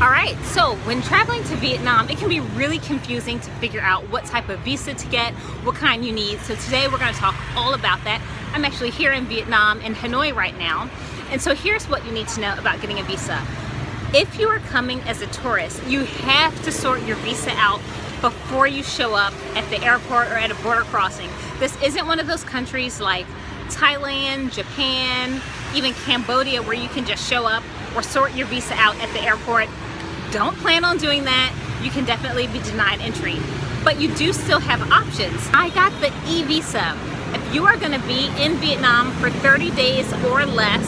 Alright, so when traveling to Vietnam, it can be really confusing to figure out what type of visa to get, what kind you need. So today we're going to talk all about that. I'm actually here in Vietnam, in Hanoi right now. And so here's what you need to know about getting a visa. If you are coming as a tourist, you have to sort your visa out before you show up at the airport or at a border crossing. This isn't one of those countries like Thailand, Japan, even Cambodia where you can just show up or sort your visa out at the airport. Don't plan on doing that. You can definitely be denied entry, but you do still have options. I got the EVisa. If you are going to be in Vietnam for 30 days or less,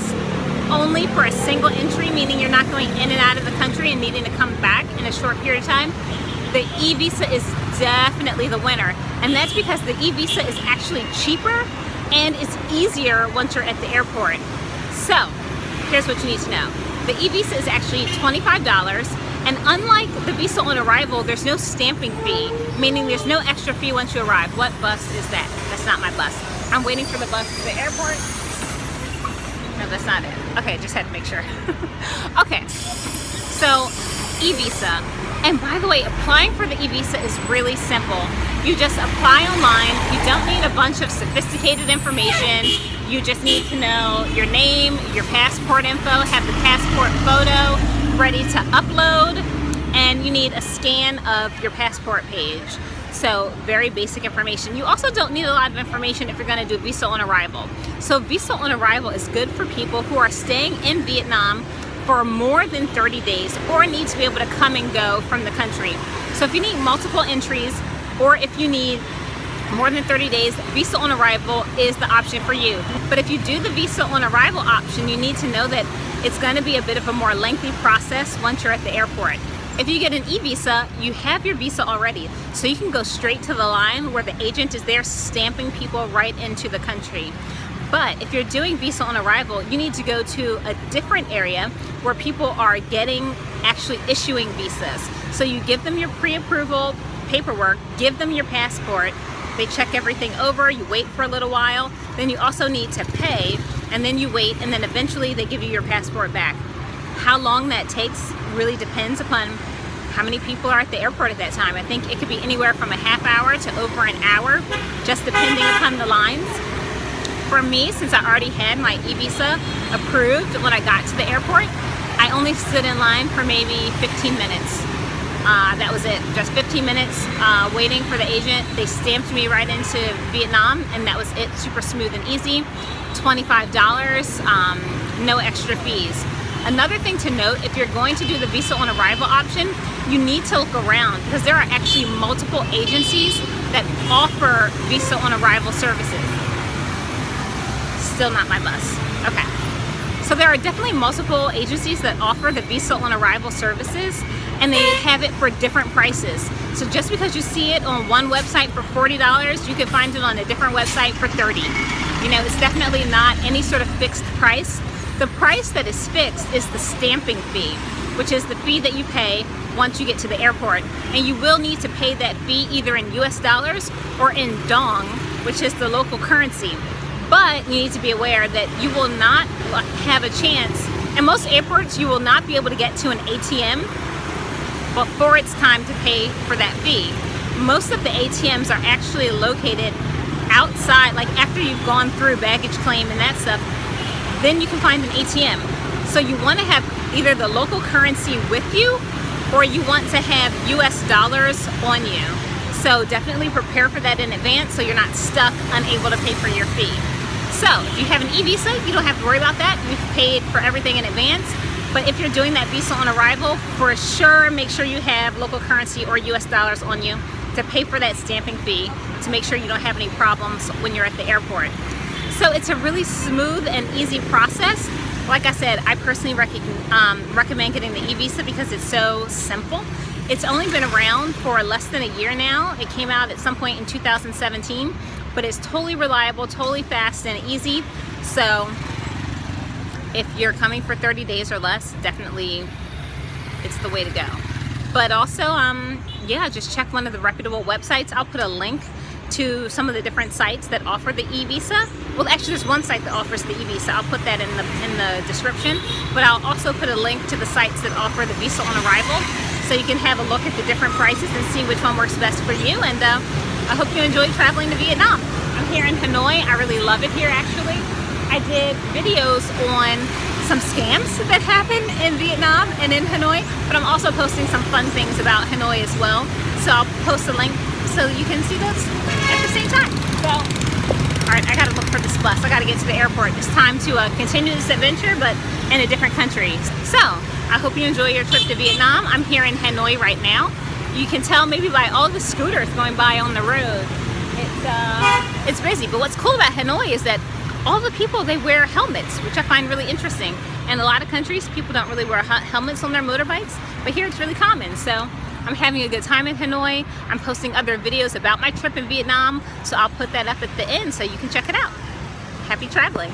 only for a single entry, meaning you're not going in and out of the country and needing to come back in a short period of time, the EVisa is definitely the winner. And that's because the EVisa is actually cheaper and it's easier once you're at the airport. So here's what you need to know. The EVisa is actually $25. And unlike the visa on arrival, there's no stamping fee, meaning there's no extra fee once you arrive. What bus is that? That's not my bus. I'm waiting for the bus to the airport. No, that's not it. Okay, just had to make sure. Okay, so EVisa. And by the way, applying for the EVisa is really simple. You just apply online. You don't need a bunch of sophisticated information. You just need to know your name, your passport info, have the passport photo ready to upload, and you need a scan of your passport page. So very basic information. You also don't need a lot of information if you're going to do visa on arrival. So visa on arrival is good for people who are staying in Vietnam for more than 30 days or need to be able to come and go from the country. So if you need multiple entries or if you need more than 30 days, visa on arrival is the option for you. But if you do the visa on arrival option, you need to know that it's going to be a bit of a more lengthy process once you're at the airport. If you get an e-visa, you have your visa already, so you can go straight to the line where the agent is there stamping people right into the country. But if you're doing visa on arrival, you need to go to a different area where people are actually issuing visas. So you give them your pre-approval paperwork, give them your passport, they check everything over, you wait for a little while, then you also need to pay, and then you wait, and then eventually they give you your passport back. How long that takes really depends upon how many people are at the airport at that time. I think it could be anywhere from a half hour to over an hour, just depending upon the lines. For me, since I already had my e-visa approved when I got to the airport, I only stood in line for maybe 15 minutes. That was it, just 15 minutes waiting for the agent. They stamped me right into Vietnam, and that was it, super smooth and easy. $25, no extra fees. Another thing to note, if you're going to do the visa on arrival option, you need to look around because there are actually multiple agencies that offer visa on arrival services. Still not my bus. Okay. So there are definitely multiple agencies that offer the visa on arrival services, and they have it for different prices. So just because you see it on one website for $40, you can find it on a different website for $30. You know, it's definitely not any sort of fixed price. The price that is fixed is the stamping fee, which is the fee that you pay once you get to the airport. And you will need to pay that fee either in US dollars or in dong, which is the local currency. But you need to be aware that you will not have a chance. In most airports, you will not be able to get to an ATM before it's time to pay for that fee. Most of the ATMs are actually located outside, like after you've gone through baggage claim and that stuff, then you can find an ATM. So you want to have either the local currency with you or you want to have US dollars on you. So definitely prepare for that in advance so you're not stuck, unable to pay for your fee. So if you have an e-visa, you don't have to worry about that. You've paid for everything in advance. But if you're doing that visa on arrival, for sure, make sure you have local currency or US dollars on you to pay for that stamping fee to make sure you don't have any problems when you're at the airport. So it's a really smooth and easy process. Like I said, I personally recommend getting the e-visa because it's so simple. It's only been around for less than a year now. It came out at some point in 2017, but it's totally reliable, totally fast and easy. So if you're coming for 30 days or less, definitely it's the way to go. But also, yeah, just check one of the reputable websites. I'll put a link to some of the different sites that offer the e-visa. Well, actually there's one site that offers the e-visa. I'll put that in the description, but I'll also put a link to the sites that offer the visa on arrival, so you can have a look at the different prices and see which one works best for you. And I hope you enjoy traveling to Vietnam. I'm here in Hanoi. I really love it here, actually. I did videos on some scams that happen in Vietnam and in Hanoi, but I'm also posting some fun things about Hanoi as well. So I'll post a link so you can see those at the same time. So, all right, I gotta look for this bus. I gotta get to the airport. It's time to continue this adventure, but in a different country. So, I hope you enjoy your trip to Vietnam. I'm here in Hanoi right now. You can tell maybe by all the scooters going by on the road. It's busy, but what's cool about Hanoi is that all the people, they wear helmets, which I find really interesting. In a lot of countries, people don't really wear helmets on their motorbikes, but here it's really common. So I'm having a good time in Hanoi. I'm posting other videos about my trip in Vietnam, so I'll put that up at the end so you can check it out. Happy traveling.